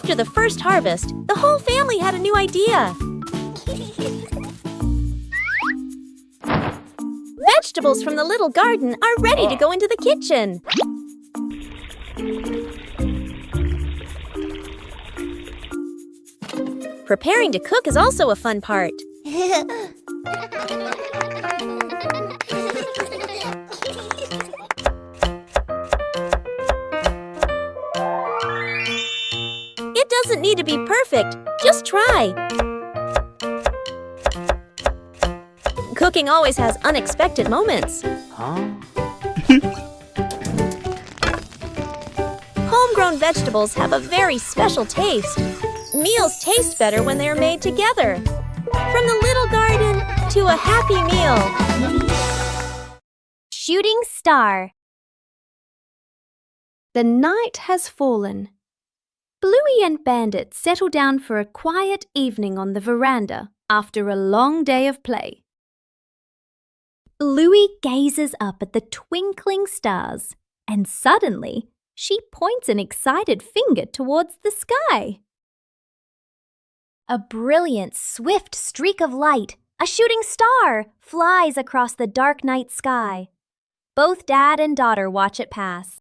After the first harvest, the whole family had a new idea. Vegetables from the little garden are ready to go into the kitchen. Preparing to cook is also a fun part. It doesn't need to be perfect, just try. Cooking always has unexpected moments. Homegrown vegetables have a very special taste. Meals taste better when they are made together. From the little garden to a happy meal. Shooting star. The night has fallen. Bluey and Bandit settle down for a quiet evening on the veranda after a long day of play. Bluey gazes up at the twinkling stars, and suddenly she points an excited finger towards the sky. A brilliant, swift streak of light, a shooting star, flies across the dark night sky. Both dad and daughter watch it pass.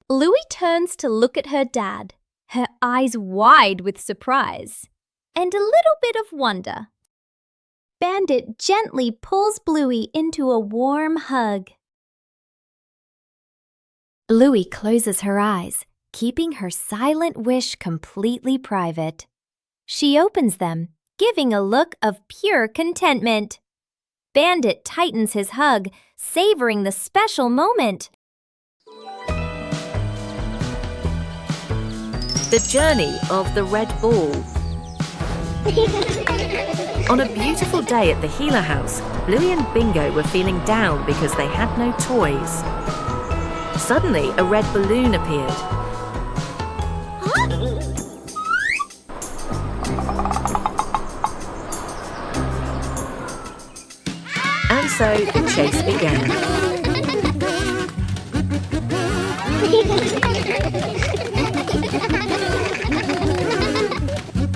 Bluey turns to look at her dad, her eyes wide with surprise and a little bit of wonder. Bandit gently pulls Bluey into a warm hug. Bluey closes her eyes, keeping her silent wish completely private. She opens them, giving a look of pure contentment. Bandit tightens his hug, savoring the special moment. The journey of the red ball. On a beautiful day at the Healer House, Bluey and Bingo were feeling down because they had no toys. Suddenly, a red balloon appeared. And so the chase began.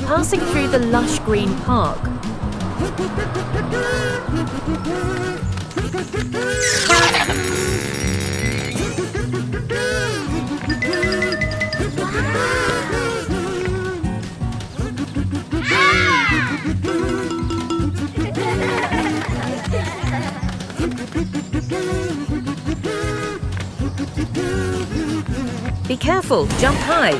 Passing through the lush green park. Be careful, jump high.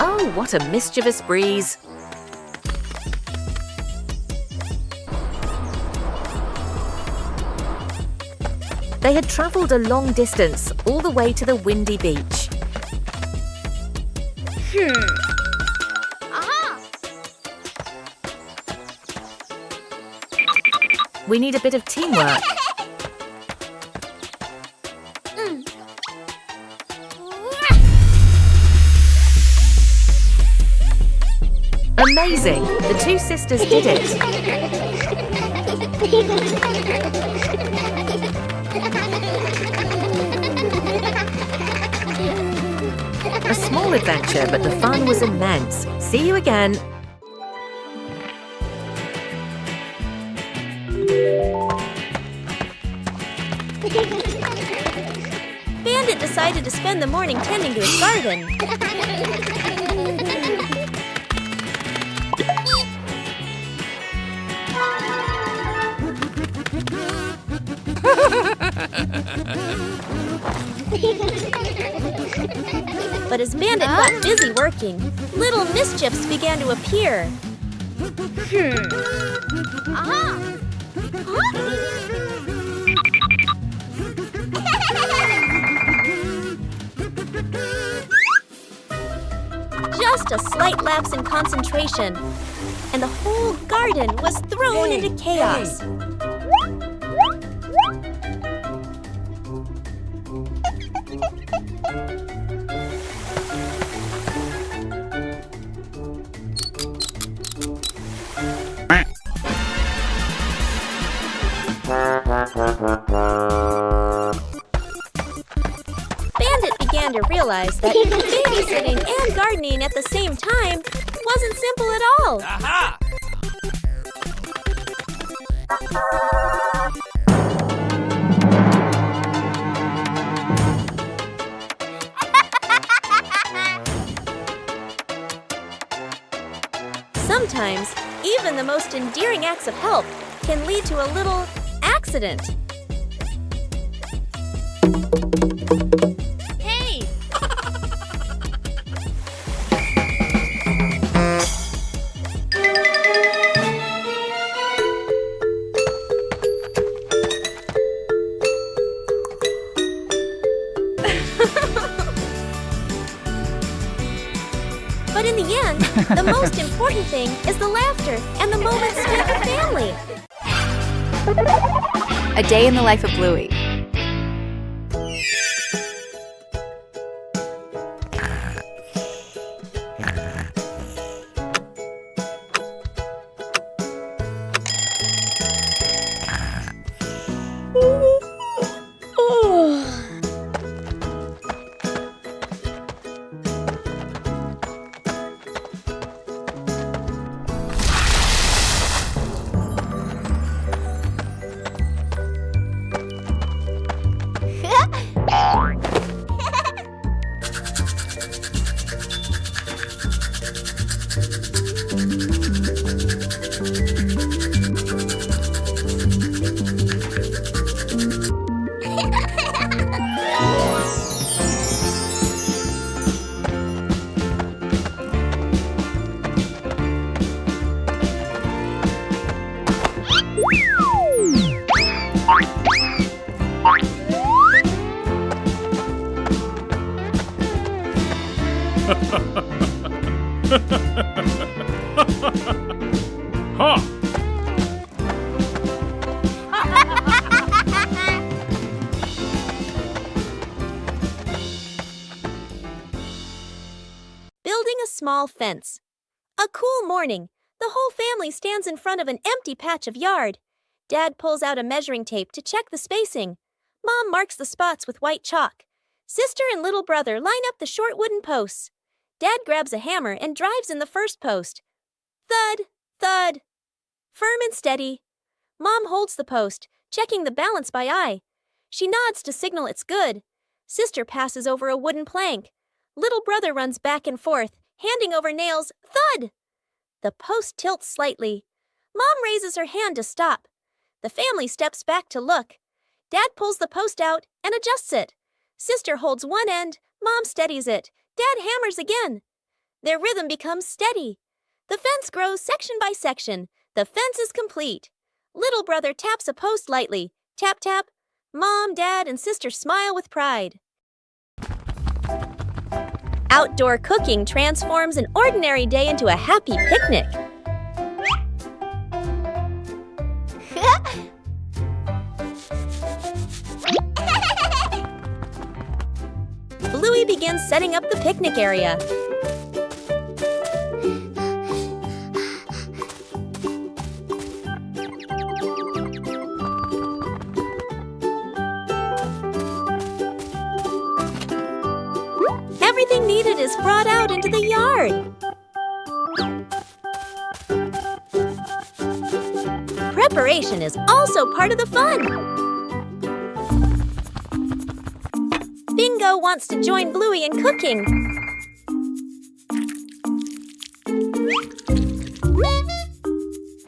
Oh, what a mischievous breeze. They had travelled a long distance, all the way to the windy beach. We need a bit of teamwork. Amazing! The two sisters did it. A small adventure, but the fun was immense. See you again. Bandit decided to spend the morning tending to his garden. But as Bandit got busy working, little mischiefs began to appear. Just a slight lapse in concentration, and the whole garden was thrown into chaos. Babysitting and gardening at the same time wasn't simple at all. Aha! Sometimes, even the most endearing acts of help can lead to a little accident. Hey! But in the end, the most important thing is the laughter and the moments spent with family. A day in the life of Bluey. Ha! Building a small fence. A cool morning. The whole family stands in front of an empty patch of yard. Dad pulls out a measuring tape to check the spacing. Mom marks the spots with white chalk. Sister and little brother line up the short wooden posts. Dad grabs a hammer and drives in the first post. Thud, thud. Firm and steady. Mom holds the post, checking the balance by eye. She nods to signal it's good. Sister passes over a wooden plank. Little brother runs back and forth, handing over nails. Thud! The post tilts slightly. Mom raises her hand to stop. The family steps back to look. Dad pulls the post out and adjusts it. Sister holds one end. Mom steadies it. Dad hammers again. Their rhythm becomes steady. The fence grows section by section. The fence is complete. Little brother taps a post lightly. Tap, tap. Mom, Dad, and Sister smile with pride. Outdoor cooking transforms an ordinary day into a happy picnic. Bluey begins setting up the picnic area. Everything needed is brought out into the yard. Preparation is also part of the fun. Bingo wants to join Bluey in cooking.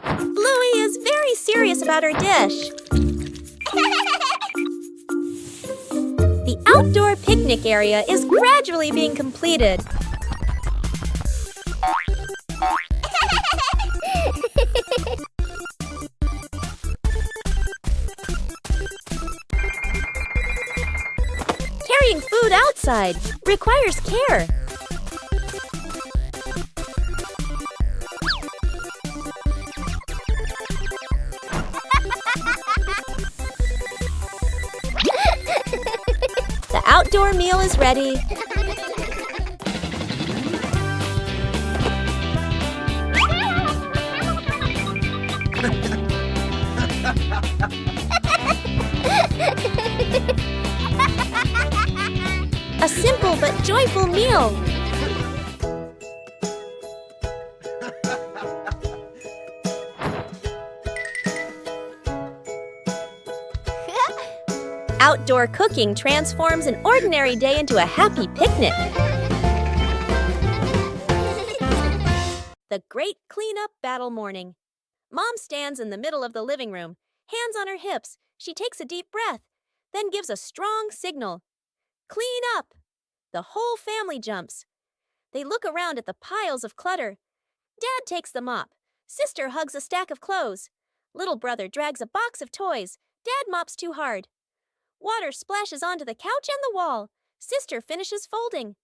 Bluey is very serious about her dish. The outdoor picnic area is gradually being completed. Carrying food outside requires care. The outdoor meal is ready. A simple but joyful meal. Outdoor cooking transforms an ordinary day into a happy picnic. The great cleanup battle morning. Mom stands in the middle of the living room, hands on her hips. She takes a deep breath, then gives a strong signal. Clean up! The whole family jumps. They look around at the piles of clutter. Dad takes the mop. Sister hugs a stack of clothes. Little brother drags a box of toys. Dad mops too hard. Water splashes onto the couch and the wall. Sister finishes folding.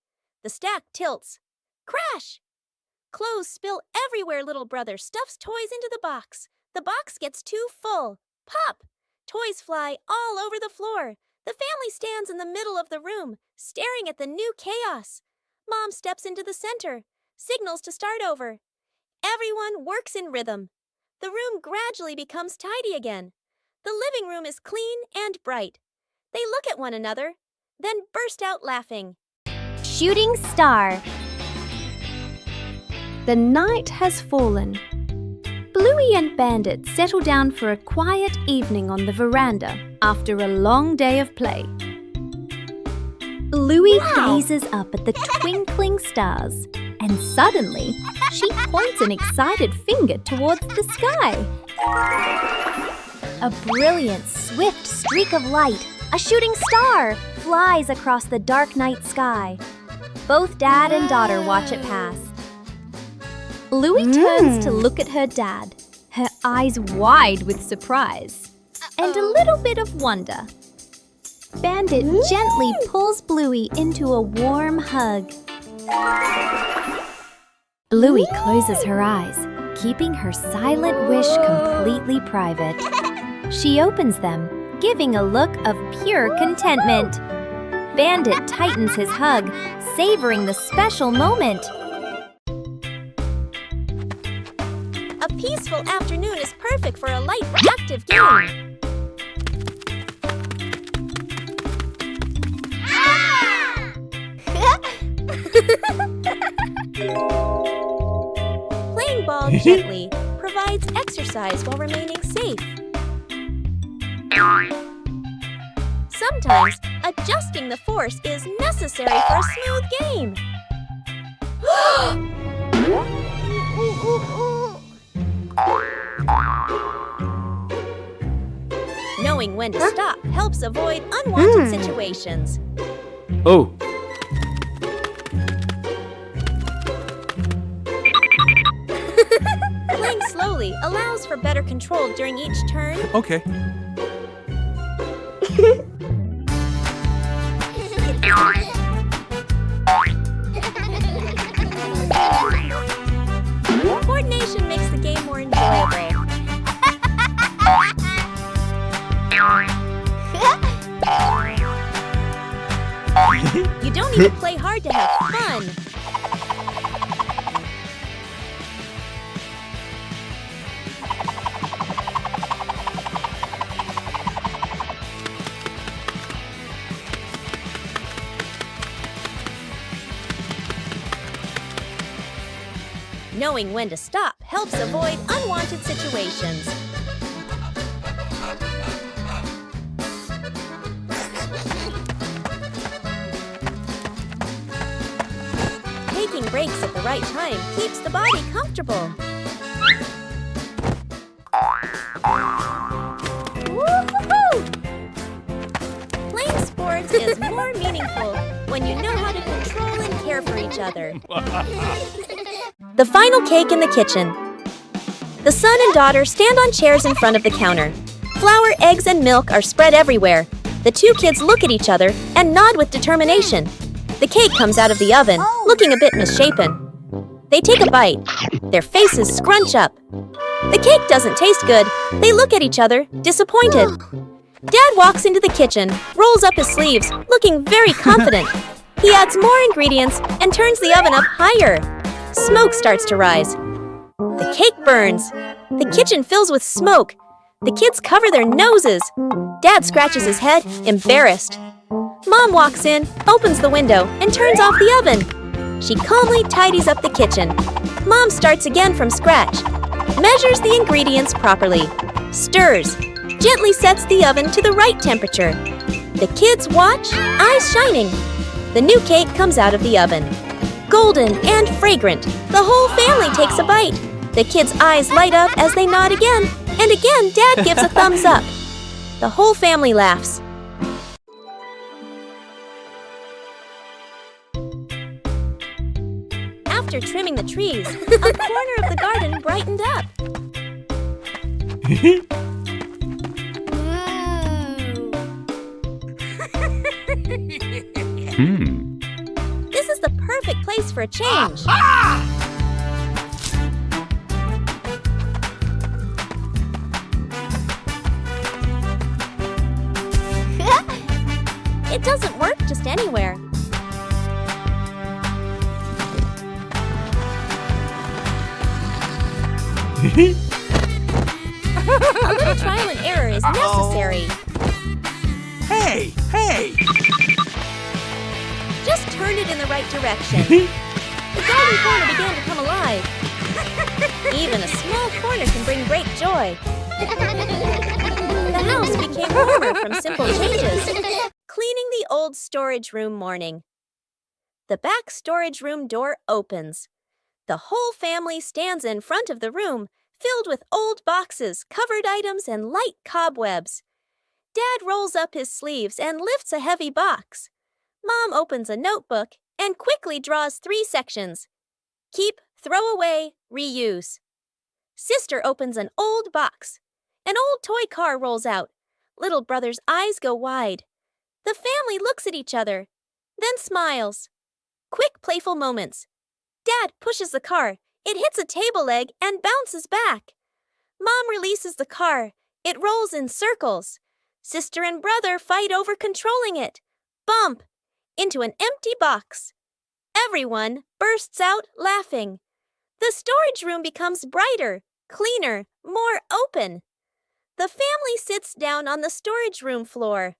The stack tilts. Crash! Clothes spill everywhere. Little brother stuffs toys into the box. The box gets too full. Pop! Toys fly all over the floor. The family stands in the middle of the room, staring at the new chaos. Mom steps into the center, signals to start over. Everyone works in rhythm. The room gradually becomes tidy again. The living room is clean and bright. They look at one another, then burst out laughing. Shooting star. The night has fallen. Bluey and Bandit settle down for a quiet evening on the veranda after a long day of play. Bluey gazes up at the twinkling stars, and suddenly she points an excited finger towards the sky. A brilliant, swift streak of light, a shooting star, flies across the dark night sky. Both dad and daughter watch it pass. Bluey turns to look at her dad, her eyes wide with surprise and a little bit of wonder. Bandit gently pulls Bluey into a warm hug. Bluey closes her eyes, keeping her silent wish completely private. She opens them, giving a look of pure contentment. Bandit tightens his hug, savoring the special moment. A peaceful afternoon is perfect for a light, active game. Playing ball gently provides exercise while remaining safe. Sometimes adjusting the force is necessary for a smooth game. Knowing when to stop helps avoid unwanted situations. Oh, Playing slowly allows for better control during each turn. okay. Coordination makes the game more enjoyable. You don't need to play hard to have fun. Knowing when to stop helps avoid unwanted situations. Taking breaks at the right time keeps the body comfortable. Woo-hoo-hoo! Playing sports is more meaningful when you know how to control and care for each other. The final cake in the kitchen. The son and daughter stand on chairs in front of the counter. Flour, eggs, and milk are spread everywhere. The two kids look at each other and nod with determination. The cake comes out of the oven, looking a bit misshapen. They take a bite. Their faces scrunch up. The cake doesn't taste good. They look at each other, disappointed. Dad walks into the kitchen, rolls up his sleeves, looking very confident. He adds more ingredients and turns the oven up higher. Smoke starts to rise. The cake burns. The kitchen fills with smoke. The kids cover their noses. Dad scratches his head, embarrassed. Mom walks in, opens the window, and turns off the oven. She calmly tidies up the kitchen. Mom starts again from scratch, measures the ingredients properly, stirs, gently sets the oven to the right temperature. The kids watch, eyes shining. The new cake comes out of the oven. Golden and fragrant, the whole family takes a bite. The kids' eyes light up as they nod again, and again Dad gives a thumbs up. The whole family laughs. After trimming the trees, a corner of the garden brightened up. This is the perfect place for a change. It doesn't work just anywhere. A little trial and error is necessary. Hey! Just turn it in the right direction. The garden corner began to come alive. Even a small corner can bring great joy. The house became warmer from simple changes. Cleaning the old storage room morning. The back storage room door opens. The whole family stands in front of the room, filled with old boxes, covered items, and light cobwebs. Dad rolls up his sleeves and lifts a heavy box. Mom opens a notebook and quickly draws 3 sections. Keep, throw away, reuse. Sister opens an old box. An old toy car rolls out. Little brother's eyes go wide. The family looks at each other, then smiles. Quick, playful moments. Dad pushes the car. It hits a table leg and bounces back. Mom releases the car. It rolls in circles. Sister and brother fight over controlling it. Bump! Into an empty box. Everyone bursts out laughing. The storage room becomes brighter, cleaner, more open. The family sits down on the storage room floor.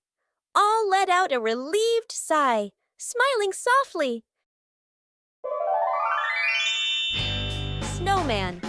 All let out a relieved sigh, smiling softly. Snowman.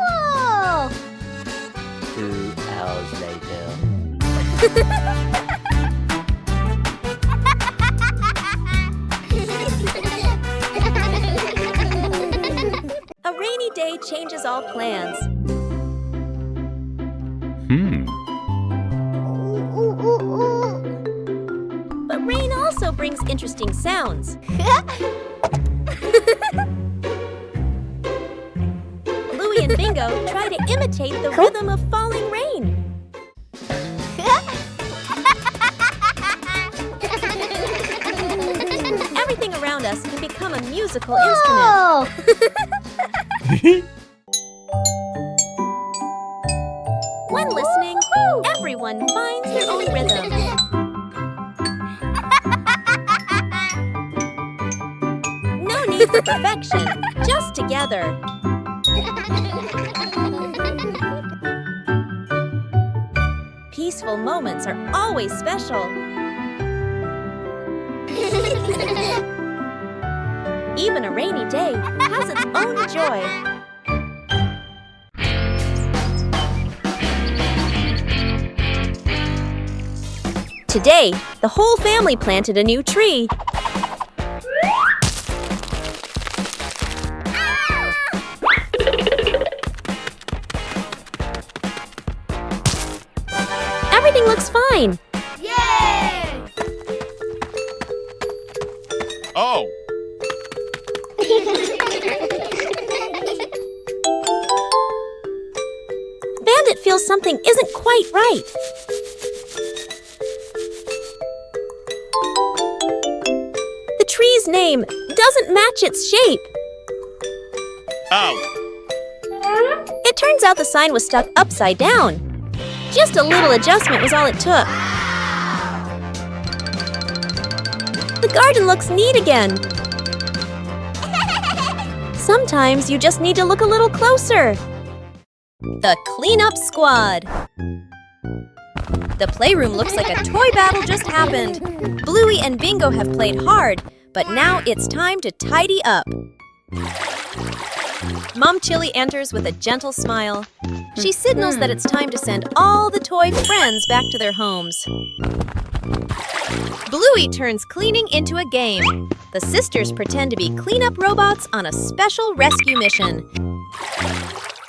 Whoa! 2 hours later. A rainy day changes all plans. But rain also brings interesting sounds. Louie and Bingo try to imitate the rhythm of falling rain. Everything around us can become a musical instrument. When listening, everyone finds their own rhythm. No need for perfection, just together. Peaceful moments are always special. Even a rainy day has its own joy. Today, the whole family planted a new tree. Everything looks fine. Yay! Oh, Bandit feels something isn't quite right. The tree's name doesn't match its shape. ouch. It turns out the sign was stuck upside down. Just a little adjustment was all it took. The garden looks neat again. Sometimes you just need to look a little closer. The cleanup squad. The playroom looks like a toy battle just happened. Bluey and Bingo have played hard, but now it's time to tidy up. Mom Chili enters with a gentle smile. She signals that it's time to send all the toy friends back to their homes. Bluey turns cleaning into a game. The sisters pretend to be cleanup robots on a special rescue mission.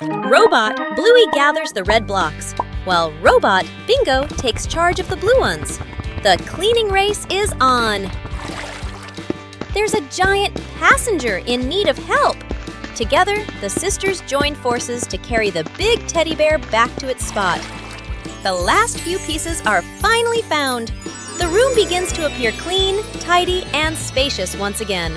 Robot, Bluey gathers the red blocks, while Robot, Bingo, takes charge of the blue ones. The cleaning race is on. There's a giant passenger in need of help. Together, the sisters join forces to carry the big teddy bear back to its spot. The last few pieces are finally found. The room begins to appear clean, tidy, and spacious once again.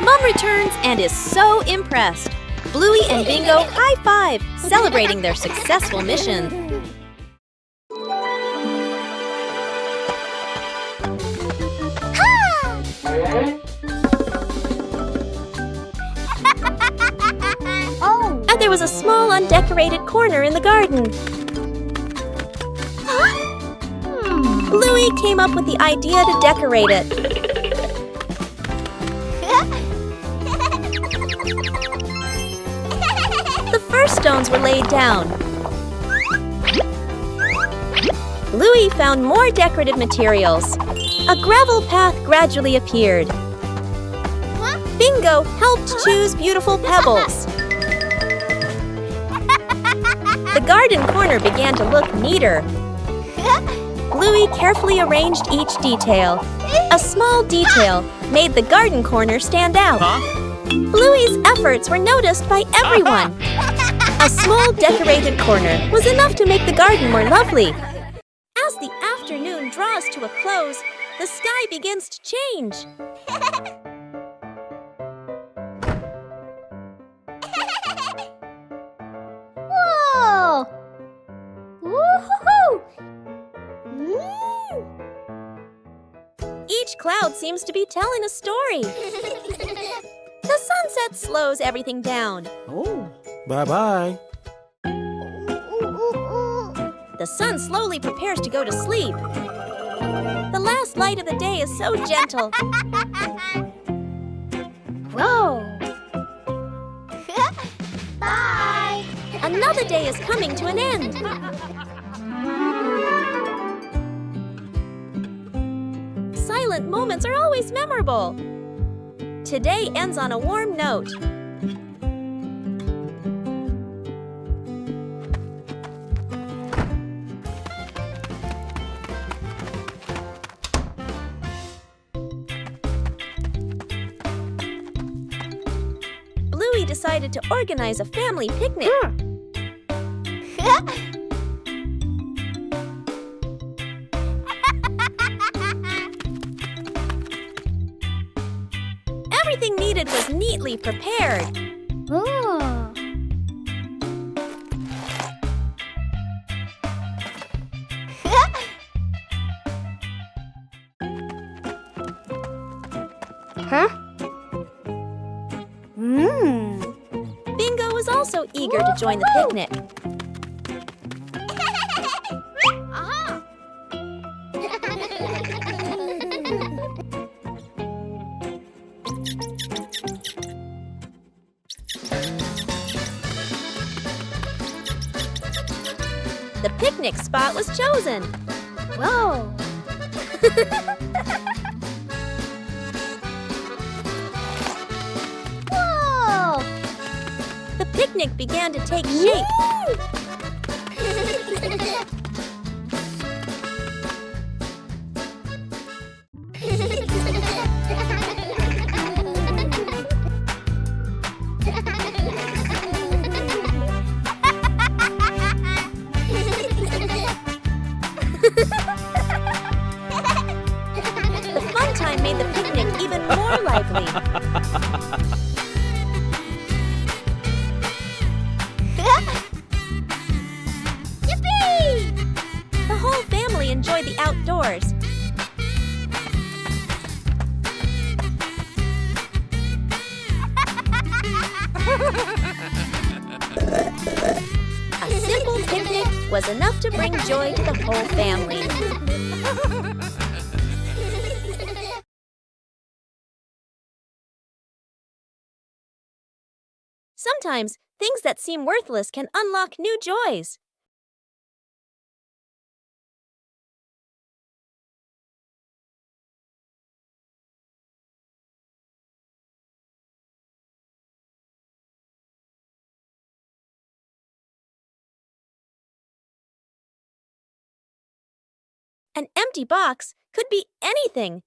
Mom returns and is so impressed. Bluey and Bingo high-five, celebrating their successful mission. And there was a small undecorated corner in the garden. Bluey came up with the idea to decorate it. The first stones were laid down. Bluey found more decorative materials. A gravel path gradually appeared. Bingo helped choose beautiful pebbles. The garden corner began to look neater. Bluey carefully arranged each detail. A small detail made the garden corner stand out. Bluey's efforts were noticed by everyone. A small decorated corner was enough to make the garden more lovely. As the afternoon draws to a close, the sky begins to change. Whoa! Woo-hoo-hoo! Each cloud seems to be telling a story. The sunset slows everything down. Oh, bye-bye. The sun slowly prepares to go to sleep. The last light of the day is so gentle. Whoa! Bye! Another day is coming to an end. Silent moments are always memorable. Today ends on a warm note. Bluey decided to organize a family picnic. Everything needed was neatly prepared. Oh. Bingo was also eager to join the picnic. The picnic spot was chosen. Whoa! Whoa! The picnic began to take shape. The fun time made the picnic even more lively. Yippee! The whole family enjoyed the outdoors. A simple picnic was enough to bring joy to the whole family. Sometimes, things that seem worthless can unlock new joys. An empty box could be anything.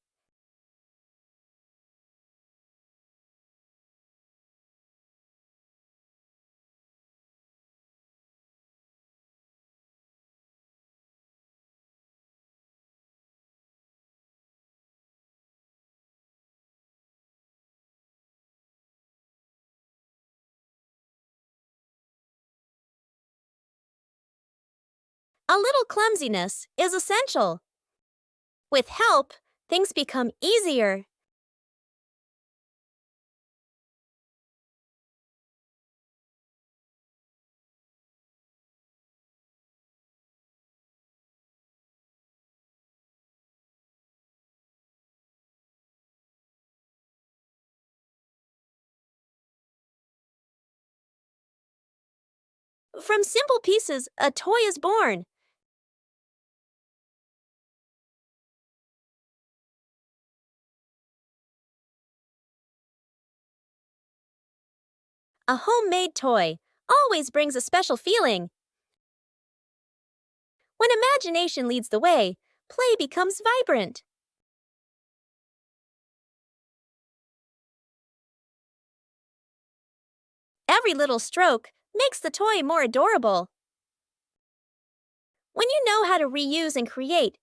A little clumsiness is essential. With help, things become easier. From simple pieces, a toy is born. A homemade toy always brings a special feeling. When imagination leads the way, play becomes vibrant. Every little stroke makes the toy more adorable. When you know how to reuse and create,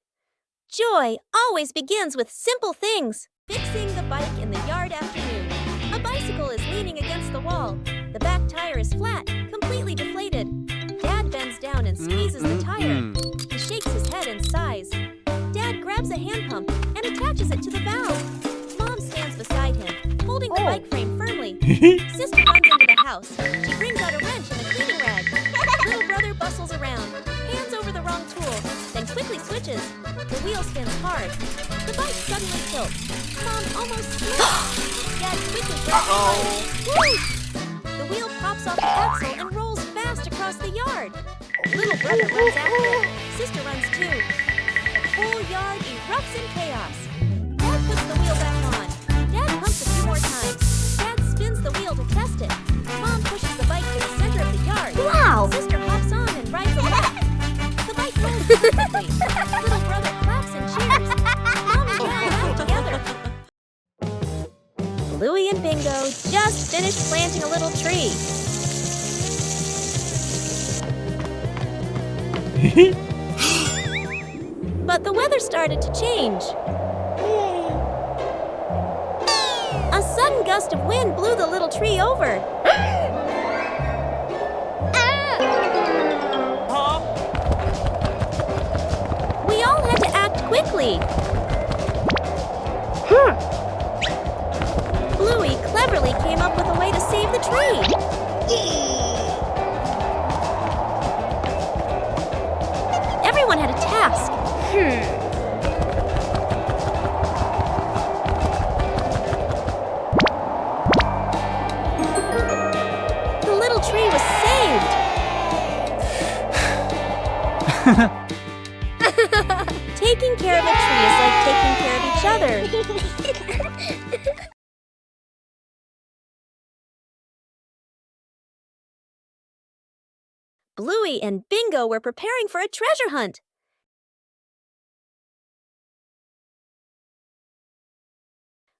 joy always begins with simple things. Fixing the bike in the yard afternoon. A bicycle is leaning against the wall. The back tire is flat, completely deflated. Dad bends down and squeezes the tire. He shakes his head and sighs. Dad grabs a hand pump and attaches it to the valve. Mom stands beside him, holding the bike frame firmly. Sister runs into the house. She brings out a wrench and a cleaning rag. Little brother bustles around, hands over the wrong tool, then quickly switches. The wheel spins hard. The bike suddenly tilts. Mom almost slips. Dad quickly grabs the bike. The wheel pops off the axle and rolls fast across the yard. Little brother runs after it. Sister runs too. The whole yard erupts in chaos. Dad puts the wheel back on. Dad pumps a few more times. Dad spins the wheel to test it. Mom pushes the bike to the center of the yard. Wow! Sister hops on and rides the left. The bike rolls perfectly. Little brother claps and cheers. Mom and Dad laugh together. Bluey and Bingo just finished planting a little tree. But the weather started to change. A sudden gust of wind blew the little tree over. We all had to act quickly. Bluey cleverly came up with a way to save the tree. Everyone had a task. The little tree was saved. Taking care of a tree is like taking care of each other. Bluey and Bingo were preparing for a treasure hunt.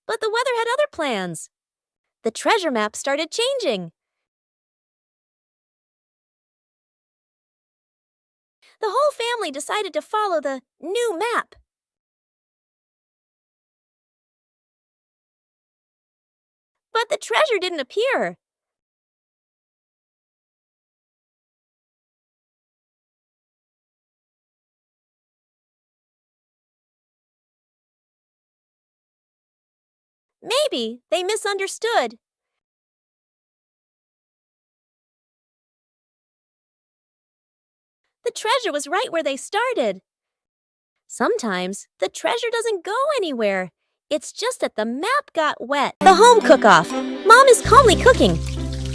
But the weather had other plans. The treasure map started changing. The whole family decided to follow the new map. But the treasure didn't appear. Maybe they misunderstood. The treasure was right where they started. Sometimes the treasure doesn't go anywhere. It's just that the map got wet. The home cook-off. Mom is calmly cooking.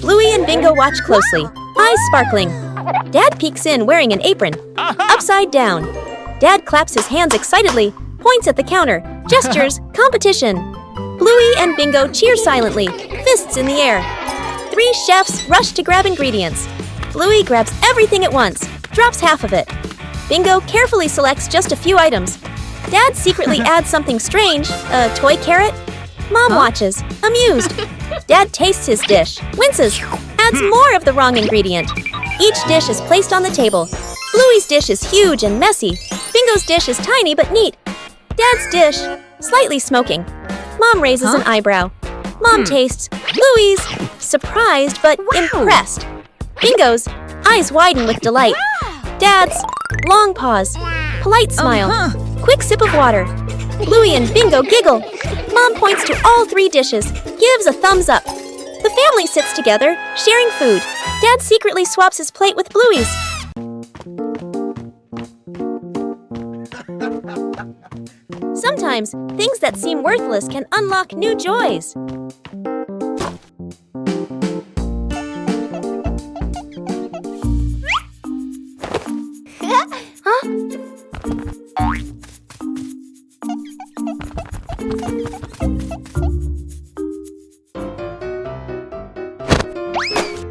Bluey and Bingo watch closely, eyes sparkling. Dad peeks in wearing an apron, upside down. Dad claps his hands excitedly, points at the counter, gestures, competition. Bluey and Bingo cheer silently, fists in the air. 3 chefs rush to grab ingredients. Bluey grabs everything at once, drops half of it. Bingo carefully selects just a few items. Dad secretly adds something strange, a toy carrot. Mom watches, amused. Dad tastes his dish, winces, adds more of the wrong ingredient. Each dish is placed on the table. Bluey's dish is huge and messy. Bingo's dish is tiny but neat. Dad's dish, slightly smoking. Mom raises an eyebrow. Mom tastes. Bluey's, surprised but impressed. Bingo's, eyes widen with delight. Dad's, long pause, polite smile, quick sip of water. Bluey and Bingo giggle. Mom points to all 3 dishes, gives a thumbs up. The family sits together, sharing food. Dad secretly swaps his plate with Bluey's. Sometimes, things that seem worthless can unlock new joys.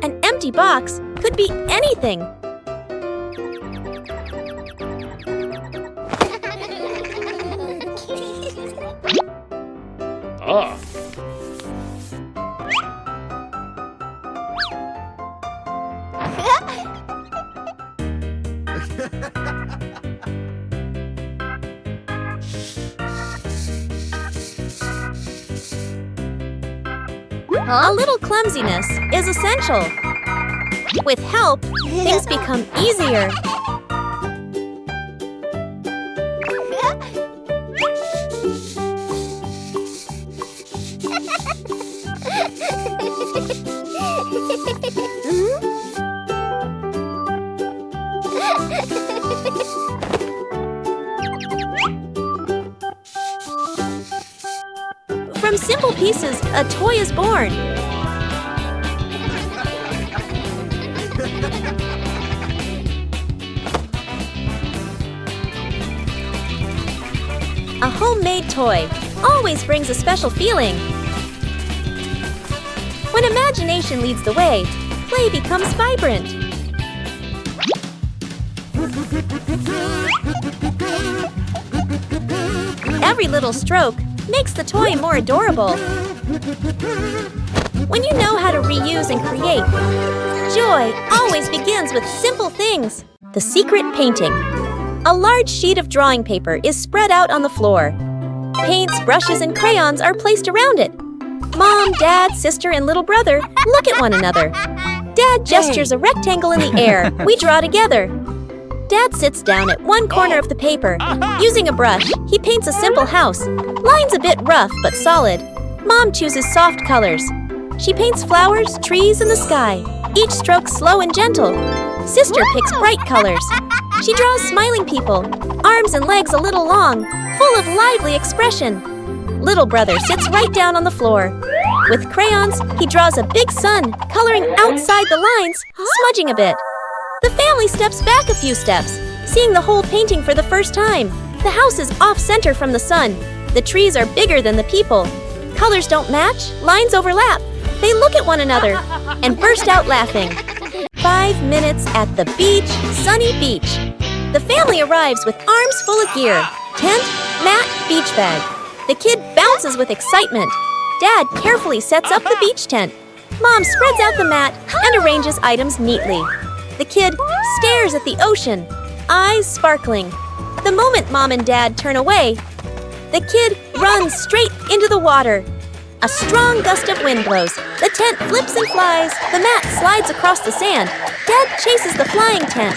An empty box could be anything. Ah. A little clumsiness is essential. With help, things become easier. From simple pieces, a toy is born. A homemade toy always brings a special feeling. When imagination leads the way, play becomes vibrant. Every little stroke makes the toy more adorable. When you know how to reuse and create, joy always begins with simple things. The secret painting. A large sheet of drawing paper is spread out on the floor. Paints, brushes, and crayons are placed around it. Mom, Dad, sister, and little brother look at one another. Dad gestures a rectangle in the air. We draw together. Dad sits down at one corner of the paper. Using a brush, he paints a simple house. Lines a bit rough but solid. Mom chooses soft colors. She paints flowers, trees, and the sky. Each stroke slow and gentle. Sister picks bright colors. She draws smiling people, arms and legs a little long, full of lively expression. Little brother sits right down on the floor. With crayons, he draws a big sun, coloring outside the lines, smudging a bit. The family steps back a few steps, seeing the whole painting for the first time. The house is off-center from the sun. The trees are bigger than the people. Colors don't match, lines overlap. They look at one another and burst out laughing. 5 minutes at the beach, sunny beach. The family arrives with arms full of gear. Tent, mat, beach bag. The kid bounces with excitement. Dad carefully sets up the beach tent. Mom spreads out the mat and arranges items neatly. The kid stares at the ocean, eyes sparkling. The moment Mom and Dad turn away, the kid runs straight into the water. A strong gust of wind blows. The tent flips and flies. The mat slides across the sand. Dad chases the flying tent.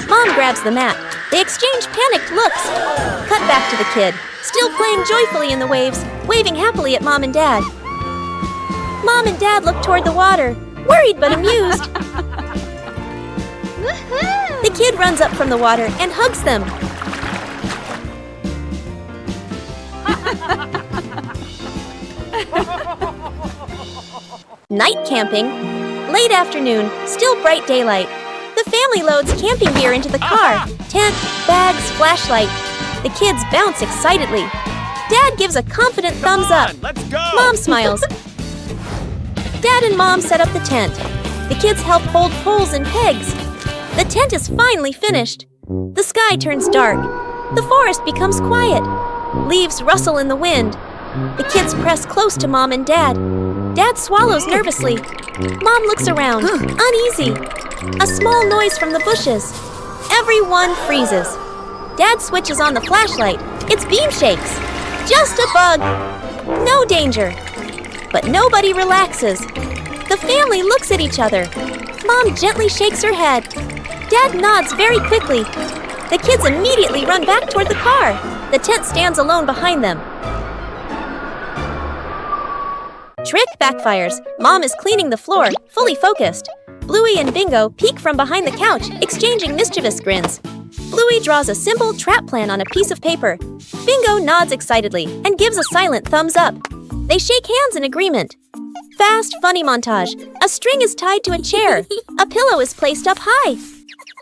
Mom grabs the mat. They exchange panicked looks. Cut back to the kid, still playing joyfully in the waves, waving happily at Mom and Dad. Mom and Dad look toward the water, worried but amused. The kid runs up from the water and hugs them. Night camping. Late afternoon, still bright daylight. The family loads camping gear into the car. Tent, bags, flashlight. The kids bounce excitedly. Dad gives a confident thumbs up. Let's go! Mom smiles. Dad and Mom set up the tent. The kids help hold poles and pegs. The tent is finally finished. The sky turns dark. The forest becomes quiet. Leaves rustle in the wind. The kids press close to Mom and Dad. Dad swallows nervously. Mom looks around, uneasy. A small noise from the bushes. Everyone freezes. Dad switches on the flashlight. Its beam shakes. Just a bug. No danger. But nobody relaxes. The family looks at each other. Mom gently shakes her head. Dad nods very quickly. The kids immediately run back toward the car. The tent stands alone behind them. Trick backfires. Mom is cleaning the floor, fully focused. Bluey and Bingo peek from behind the couch, exchanging mischievous grins. Bluey draws a simple trap plan on a piece of paper. Bingo nods excitedly and gives a silent thumbs up. They shake hands in agreement. Fast, funny montage. A string is tied to a chair. A pillow is placed up high.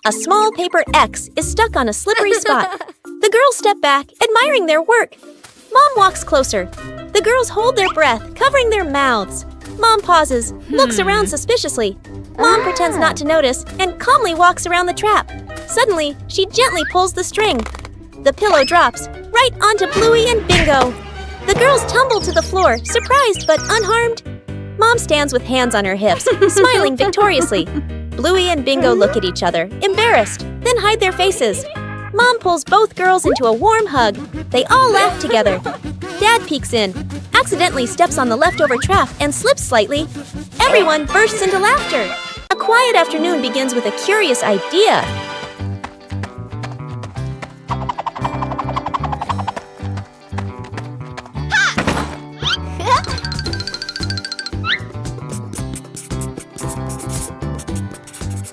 A small paper X is stuck on a slippery spot. The girls step back, admiring their work. Mom walks closer. The girls hold their breath, covering their mouths. Mom pauses, looks around suspiciously. Mom pretends not to notice and calmly walks around the trap. Suddenly, she gently pulls the string. The pillow drops, right onto Bluey and Bingo. The girls tumble to the floor, surprised but unharmed. Mom stands with hands on her hips, smiling victoriously. Bluey and Bingo look at each other, embarrassed, then hide their faces. Mom pulls both girls into a warm hug. They all laugh together. Dad peeks in, accidentally steps on the leftover trap and slips slightly. Everyone bursts into laughter. A quiet afternoon begins with a curious idea.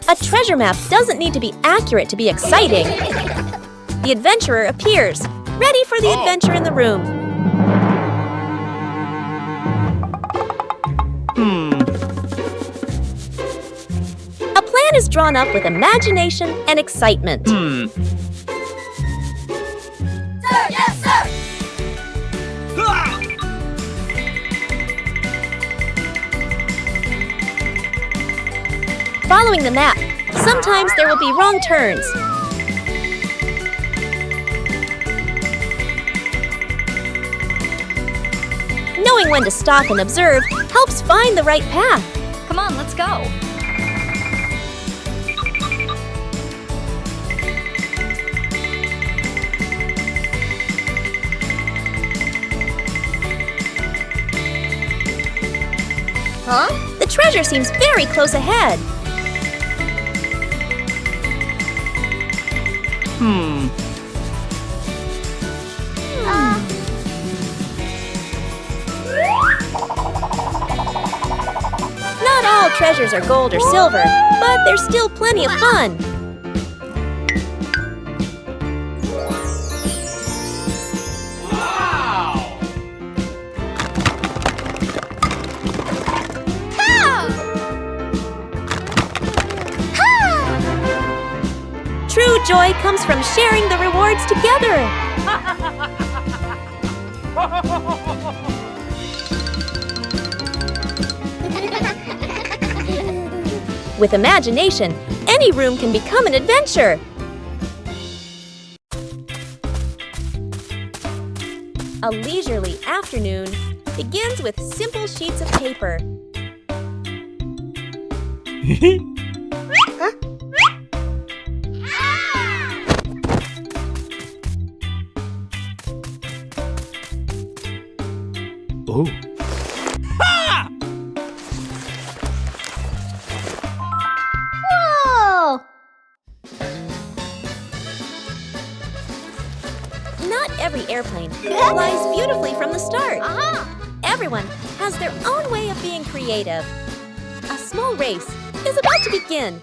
A treasure map doesn't need to be accurate to be exciting. The adventurer appears, ready for the adventure in the room. A plan is drawn up with imagination and excitement. Sir, yes, sir! Following the map, sometimes there will be wrong turns. Knowing when to stop and observe helps find the right path. Come on, let's go. Huh? The treasure seems very close ahead. Not all treasures are gold or silver, but there's still plenty of fun. True joy comes from sharing the rewards together. With imagination, any room can become an adventure. A leisurely afternoon begins with simple sheets of paper. Oh. Whoa! Not every airplane flies beautifully from the start. Everyone has their own way of being creative. A small race is about to begin.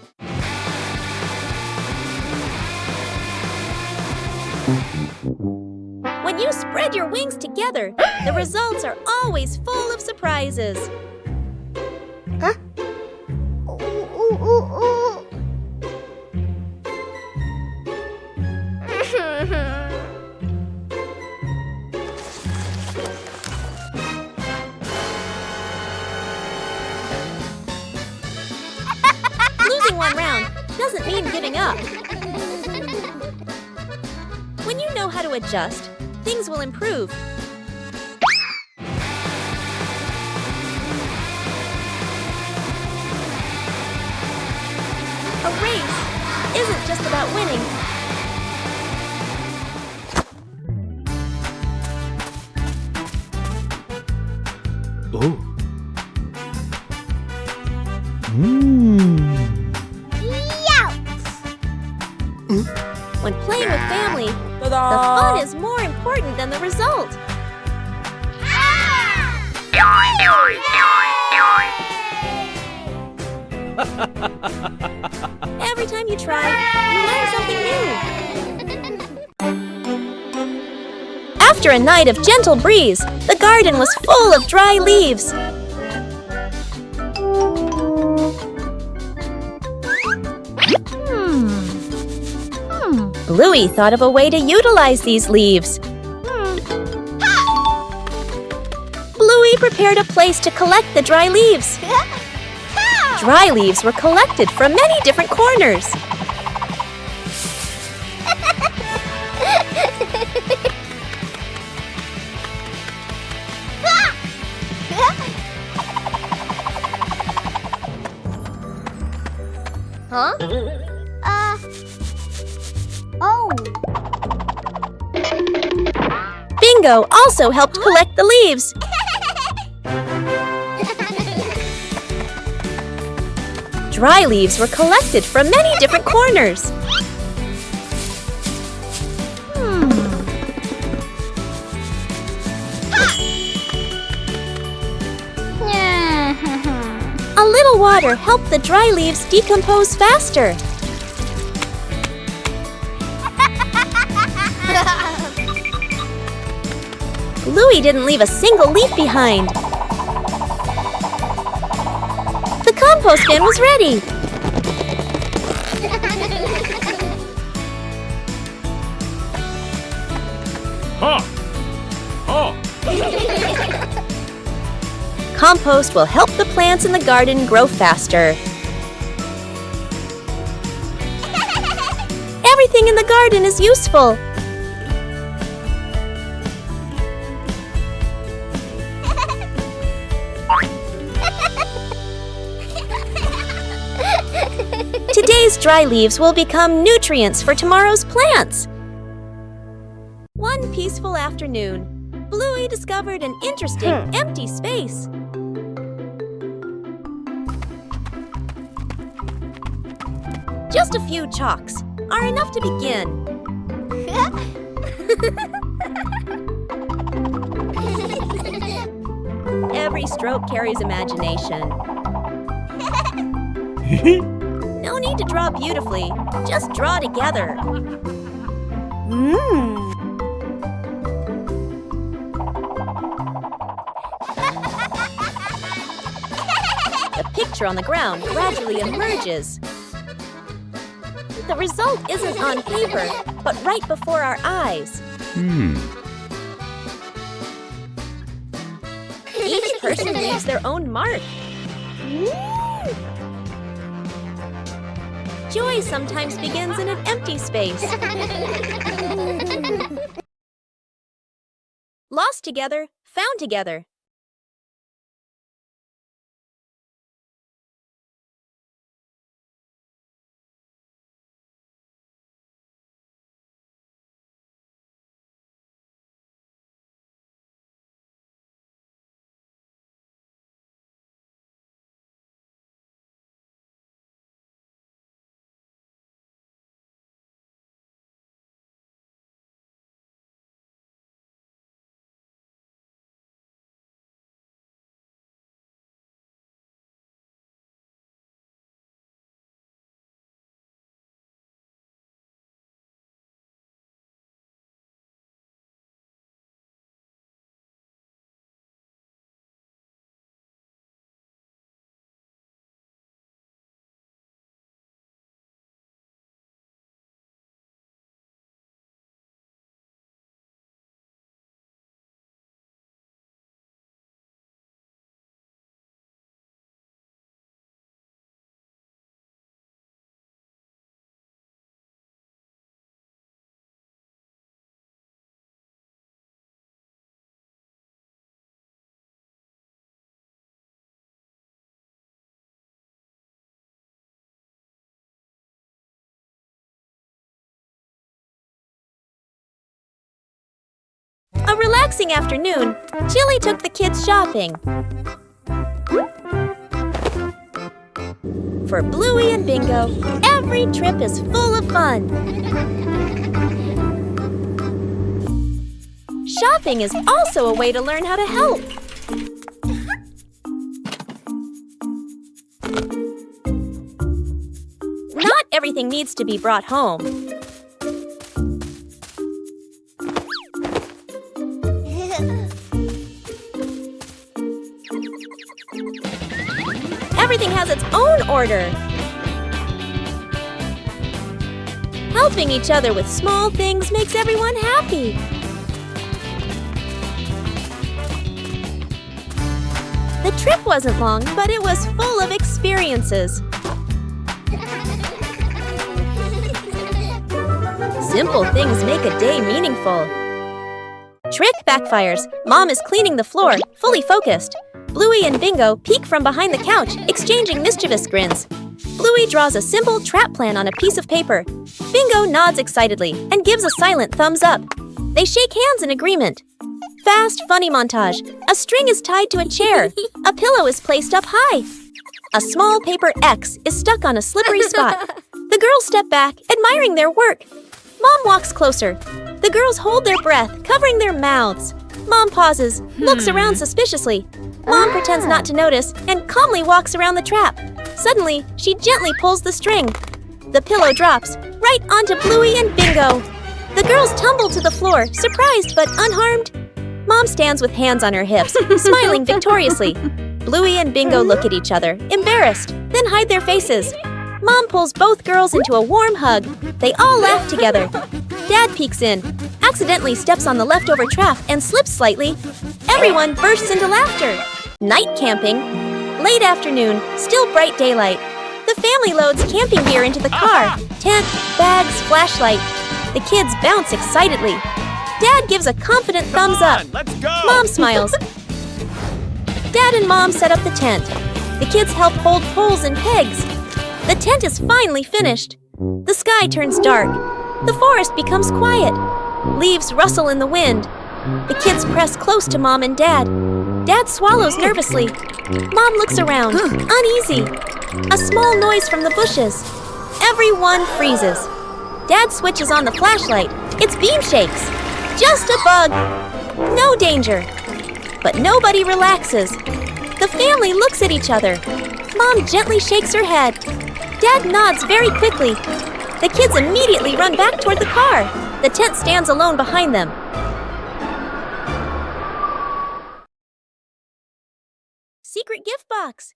When you spread your wings together, the results are always full of surprises. Losing one round doesn't mean giving up. When you know how to adjust, things will improve. A race isn't just about winning. Oh. When playing with family, the fun is more important than the result. Every time you try, you learn something new. After a night of gentle breeze, the garden was full of dry leaves. Bluey thought of a way to utilize these leaves. Bluey prepared a place to collect the dry leaves. Dry leaves were collected from many different corners. Bingo also helped collect the leaves. Dry leaves were collected from many different corners. A little water helped the dry leaves decompose faster. Bluey didn't leave a single leaf behind. The compost bin was ready. Compost will help the plants in the garden grow faster. Everything in the garden is useful. Today's dry leaves will become nutrients for tomorrow's plants. One peaceful afternoon, Bluey discovered an interesting empty space. Just a few chalks are enough to begin. Every stroke carries imagination. No need to draw beautifully, just draw together. The picture on the ground gradually emerges. The result isn't on paper, but right before our eyes. Each person leaves their own mark. Joy sometimes begins in an empty space. Lost together, found together. A relaxing afternoon, Chili took the kids shopping. For Bluey and Bingo, every trip is full of fun. Shopping is also a way to learn how to help. Not everything needs to be brought home. Everything has its own order. Helping each other with small things makes everyone happy. The trip wasn't long, but it was full of experiences. Simple things make a day meaningful. Trick backfires. Mom is cleaning the floor, fully focused. Bluey and Bingo peek from behind the couch, exchanging mischievous grins. Bluey draws a simple trap plan on a piece of paper. Bingo nods excitedly and gives a silent thumbs up. They shake hands in agreement. Fast, funny montage. A string is tied to a chair. A pillow is placed up high. A small paper X is stuck on a slippery spot. The girls step back, admiring their work. Mom walks closer. The girls hold their breath, covering their mouths. Mom pauses, looks around suspiciously. Mom pretends not to notice and calmly walks around the trap. Suddenly, she gently pulls the string. The pillow drops right onto Bluey and Bingo. The girls tumble to the floor, surprised but unharmed. Mom stands with hands on her hips, smiling victoriously. Bluey and Bingo look at each other, embarrassed, then hide their faces. Mom pulls both girls into a warm hug. They all laugh together. Dad peeks in, accidentally steps on the leftover trap and slips slightly. Everyone bursts into laughter. Night camping. Late afternoon, still bright daylight. The family loads camping gear into the car. Tent, bags, flashlight. The kids bounce excitedly. Dad gives a confident thumbs up. Let's go! Mom smiles. Dad and Mom set up the tent. The kids help hold poles and pegs. The tent is finally finished. The sky turns dark. The forest becomes quiet. Leaves rustle in the wind. The kids press close to Mom and Dad. Dad swallows nervously. Mom looks around, uneasy. A small noise from the bushes. Everyone freezes. Dad switches on the flashlight. Its beam shakes. Just a bug. No danger. But nobody relaxes. The family looks at each other. Mom gently shakes her head. Dad nods very quickly. The kids immediately run back toward the car. The tent stands alone behind them. Secret gift box.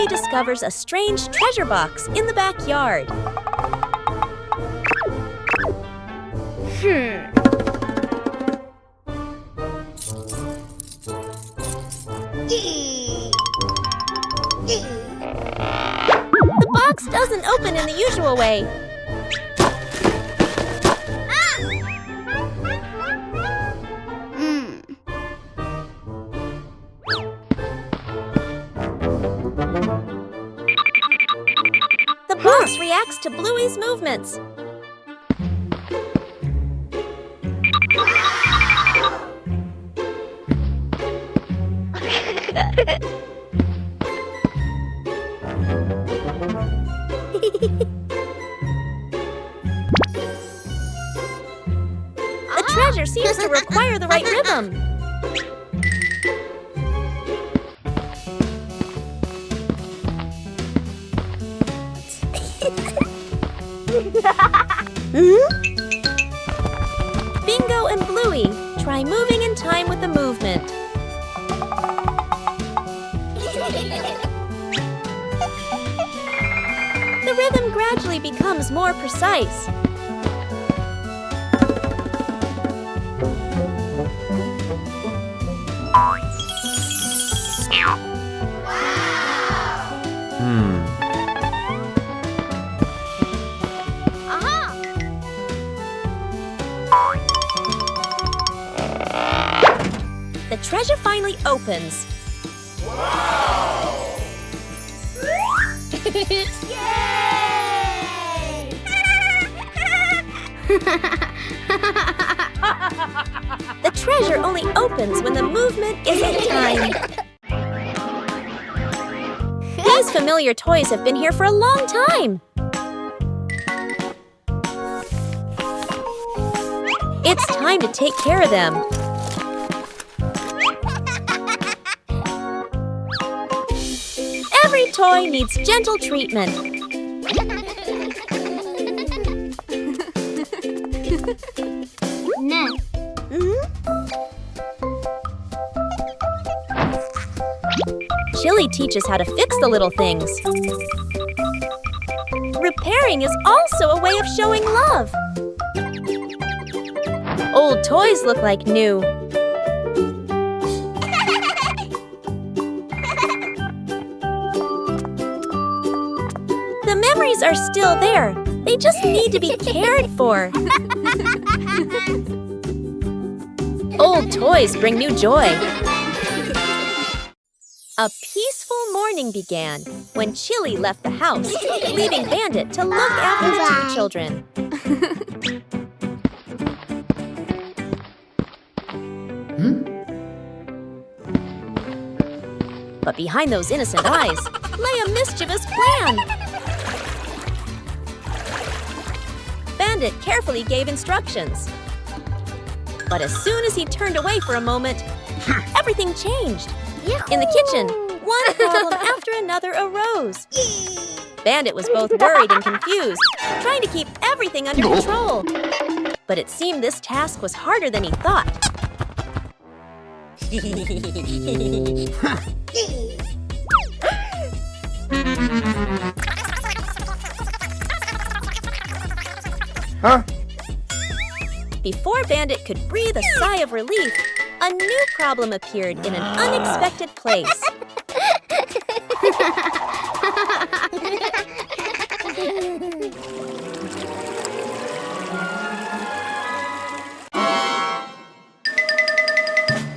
Bluey discovers a strange treasure box in the backyard. The box doesn't open in the usual way. The box reacts to Bluey's movements. The treasure seems to require the right rhythm. Bingo and Bluey try moving in time with the movement. The rhythm gradually becomes more precise. The treasure finally opens. The treasure only opens when the movement is in time. These familiar toys have been here for a long time. It's time to take care of them. Every toy needs gentle treatment. Chili teaches how to fix the little things. Repairing is also a way of showing love. Old toys look like new. The memories are still there. They just need to be cared for. Old toys bring new joy. A peaceful morning began when Chili left the house, leaving Bandit to look after the two children. But behind those innocent eyes lay a mischievous plan. Bandit carefully gave instructions. But as soon as he turned away for a moment, everything changed. In the kitchen, one problem after another arose. Bandit was both worried and confused, trying to keep everything under control. But it seemed this task was harder than he thought. Huh? Before Bandit could breathe a sigh of relief, a new problem appeared in an unexpected place.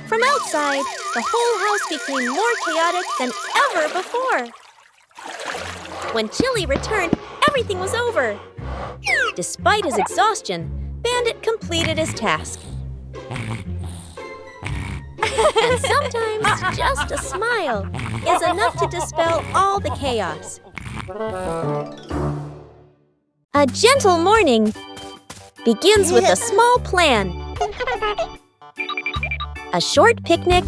From outside, the whole house became more chaotic than ever before. When Chili returned, everything was over. Despite his exhaustion, Bandit completed his task. And sometimes just a smile is enough to dispel all the chaos. A gentle morning begins with a small plan. A short picnic,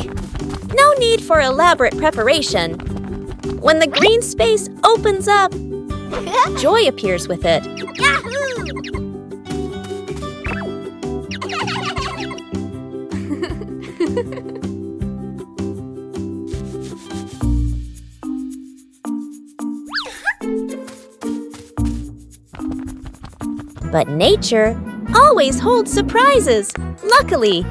no need for elaborate preparation. When the green space opens up, joy appears with it. But nature always holds surprises, luckily.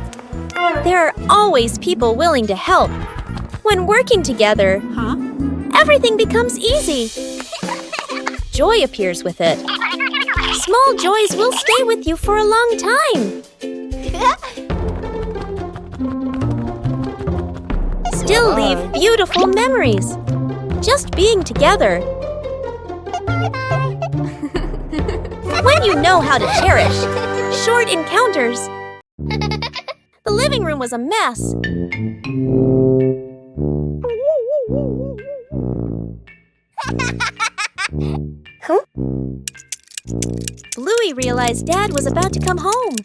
There are always people willing to help. When working together, everything becomes easy. Joy appears with it. Small joys will stay with you for a long time. Still leave beautiful memories. Just being together. When you know how to cherish short encounters. The living room was a mess. Bluey realized Dad was about to come home.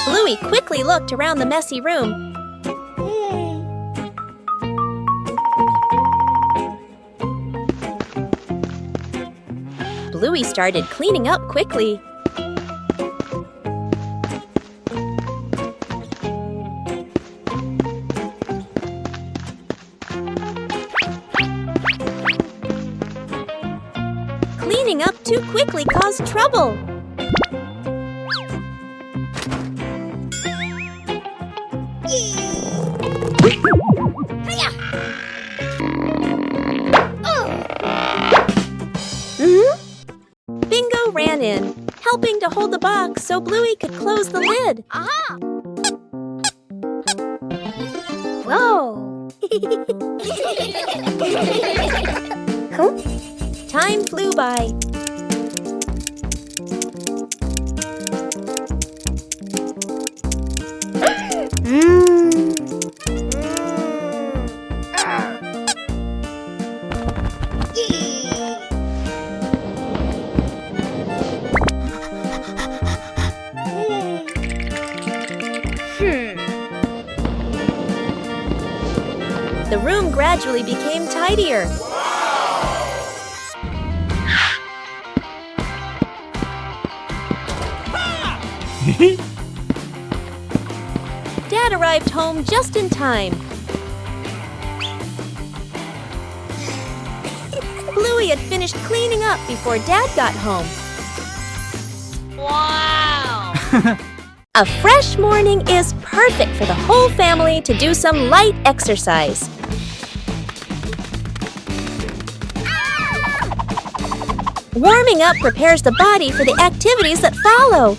Bluey quickly looked around the messy room. Bluey started cleaning up quickly. Cleaning up too quickly caused trouble. Bingo ran in, helping to hold the box so Bluey could close the lid. Whoa! Time flew by. The room gradually became tidier. Dad arrived home just in time. Bluey had finished cleaning up before Dad got home. Wow! A fresh morning is perfect for the whole family to do some light exercise. Warming up prepares the body for the activities that follow.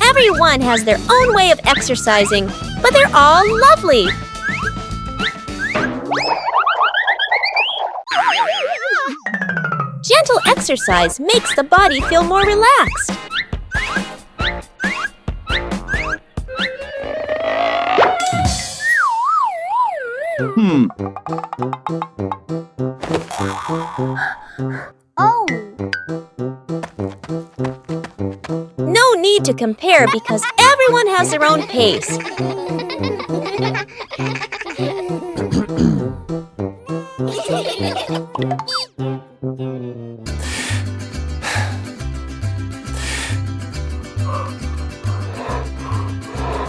Everyone has their own way of exercising, but they're all lovely. Gentle exercise makes the body feel more relaxed. Oh! No need to compare because everyone has their own pace.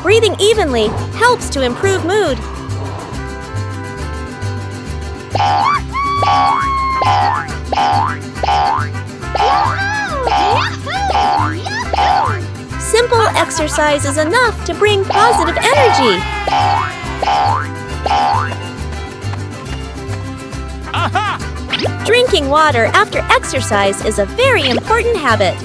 Breathing evenly helps to improve mood. Simple exercise is enough to bring positive energy. Drinking water after exercise is a very important habit.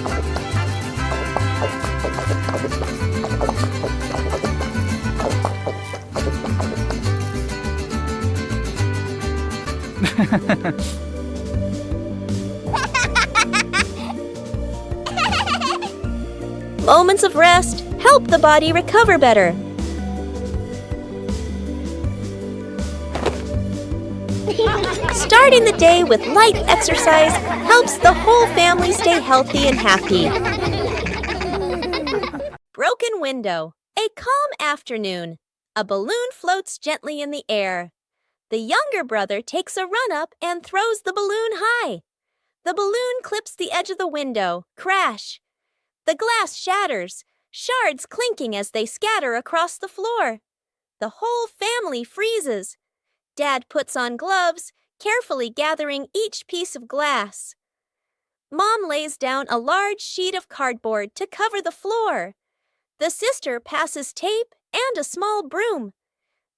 Moments of rest help the body recover better. Starting the day with light exercise helps the whole family stay healthy and happy. Broken window. A calm afternoon. A balloon floats gently in the air. The younger brother takes a run up and throws the balloon high. The balloon clips the edge of the window. Crash! The glass shatters. shards clinking as they scatter across the floor. The whole family freezes. Dad puts on gloves, carefully gathering each piece of glass. Mom lays down a large sheet of cardboard to cover the floor. The sister passes tape and a small broom.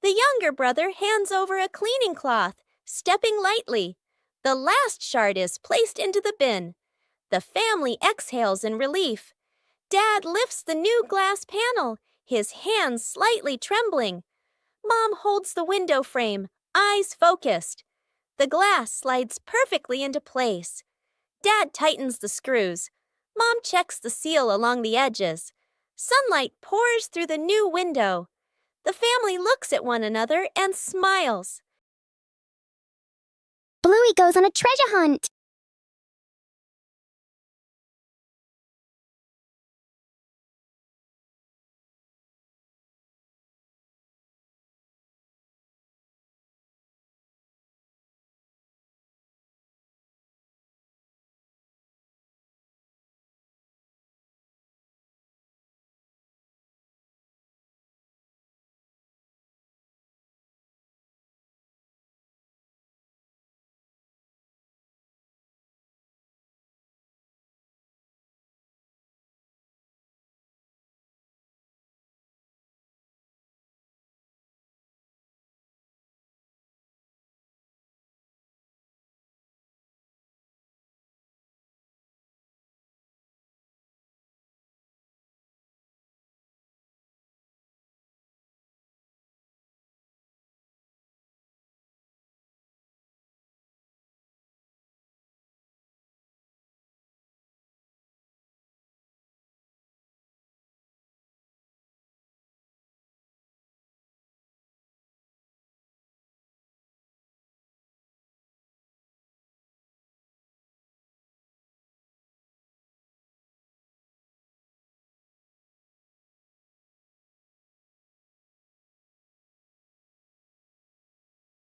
The younger brother hands over a cleaning cloth, stepping lightly. The last shard is placed into the bin. The family exhales in relief. Dad lifts the new glass panel, his hands slightly trembling. Mom holds the window frame, eyes focused. The glass slides perfectly into place. Dad tightens the screws. Mom checks the seal along the edges. Sunlight pours through the new window. The family looks at one another and smiles. Bluey goes on a treasure hunt.